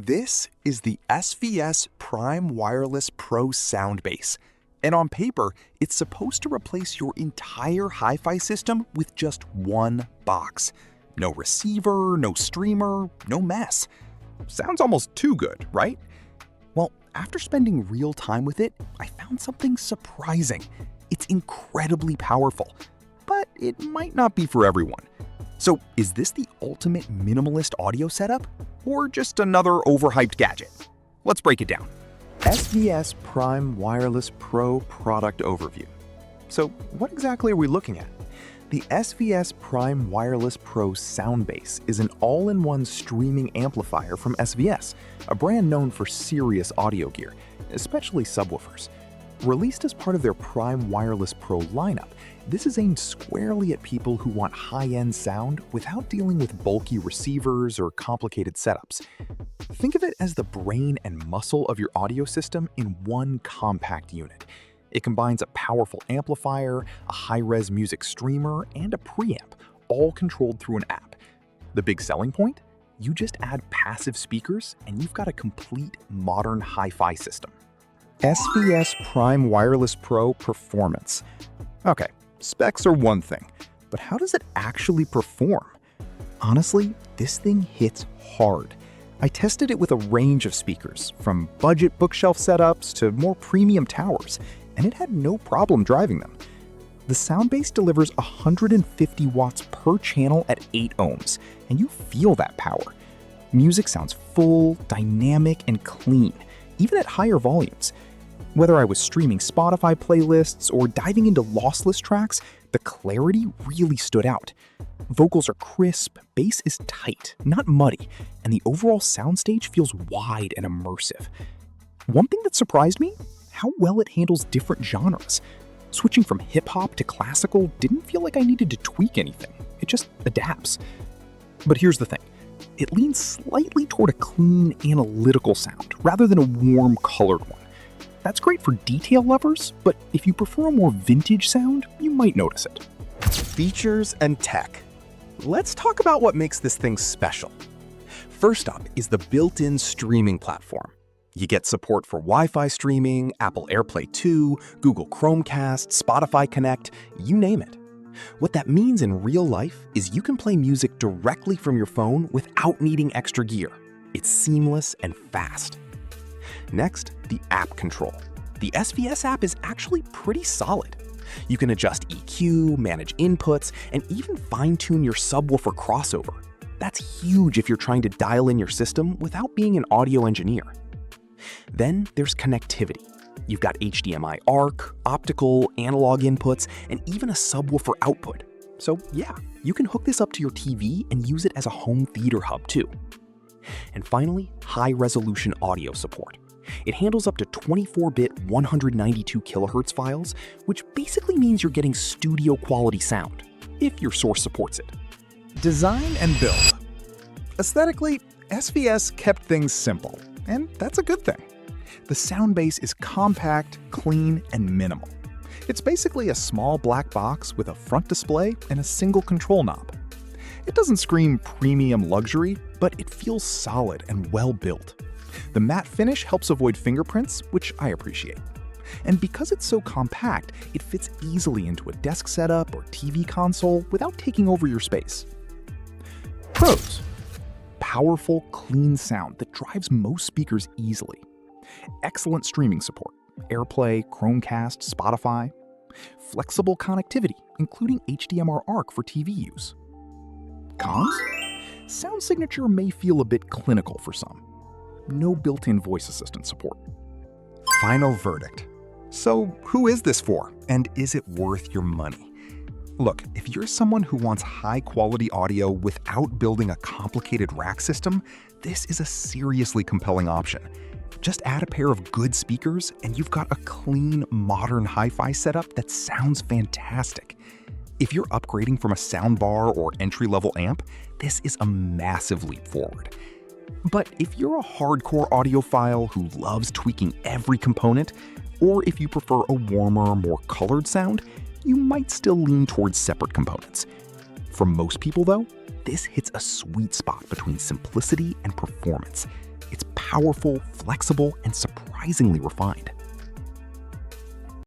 This is the SVS Prime Wireless Pro SoundBase. And on paper, it's supposed to replace your entire hi-fi system with just one box. No receiver, no streamer, no mess. Sounds almost too good, right? Well, after spending real time with it, I found something surprising. It's incredibly powerful, but it might not be for everyone. So is this the ultimate minimalist audio setup, or just another overhyped gadget? Let's break it down. SVS Prime Wireless Pro product overview. So what exactly are we looking at? The SVS Prime Wireless Pro SoundBase is an all-in-one streaming amplifier from SVS, a brand known for serious audio gear, especially subwoofers. Released as part of their Prime Wireless Pro lineup, this is aimed squarely at people who want high-end sound without dealing with bulky receivers or complicated setups. Think of it as the brain and muscle of your audio system in one compact unit. It combines a powerful amplifier, a high-res music streamer, and a preamp, all controlled through an app. The big selling point? You just add passive speakers and you've got a complete modern hi-fi system. SVS Prime Wireless Pro Performance. Okay, specs are one thing, but how does it actually perform? Honestly, this thing hits hard. I tested it with a range of speakers, from budget bookshelf setups to more premium towers, and it had no problem driving them. The SoundBase delivers 150 watts per channel at 8 ohms, and you feel that power. Music sounds full, dynamic, and clean, even at higher volumes. Whether I was streaming Spotify playlists or diving into lossless tracks, the clarity really stood out. Vocals are crisp, bass is tight, not muddy, and the overall soundstage feels wide and immersive. One thing that surprised me? How well it handles different genres. Switching from hip-hop to classical didn't feel like I needed to tweak anything. It just adapts. But here's the thing. It leans slightly toward a clean, analytical sound, rather than a warm, colored one. That's great for detail lovers, but if you prefer a more vintage sound, you might notice it. Features and tech. Let's talk about what makes this thing special. First up is the built-in streaming platform. You get support for Wi-Fi streaming, Apple AirPlay 2, Google Chromecast, Spotify Connect, you name it. What that means in real life is you can play music directly from your phone without needing extra gear. It's seamless and fast. Next, the app control. The SVS app is actually pretty solid. You can adjust EQ, manage inputs, and even fine-tune your subwoofer crossover. That's huge if you're trying to dial in your system without being an audio engineer. Then there's connectivity. You've got HDMI ARC, optical, analog inputs, and even a subwoofer output. So yeah, you can hook this up to your TV and use it as a home theater hub too. And finally, high-resolution audio support. It handles up to 24-bit 192 kHz files, which basically means you're getting studio-quality sound, if your source supports it. Design and build. Aesthetically, SVS kept things simple, and that's a good thing. The SoundBase is compact, clean, and minimal. It's basically a small black box with a front display and a single control knob. It doesn't scream premium luxury, but it feels solid and well built. The matte finish helps avoid fingerprints, which I appreciate. And because it's so compact, it fits easily into a desk setup or TV console without taking over your space. Pros. Powerful, clean sound that drives most speakers easily. Excellent streaming support, AirPlay, Chromecast, Spotify. Flexible connectivity, including HDMI ARC for TV use. Cons? Sound signature may feel a bit clinical for some. No built-in voice assistant support. Final verdict. So who is this for, and is it worth your money? Look, if you're someone who wants high-quality audio without building a complicated rack system, this is a seriously compelling option. Just add a pair of good speakers, and you've got a clean, modern hi-fi setup that sounds fantastic. If you're upgrading from a soundbar or entry-level amp, this is a massive leap forward. But if you're a hardcore audiophile who loves tweaking every component, or if you prefer a warmer, more colored sound, you might still lean towards separate components. For most people though, this hits a sweet spot between simplicity and performance. It's powerful, flexible, and surprisingly refined.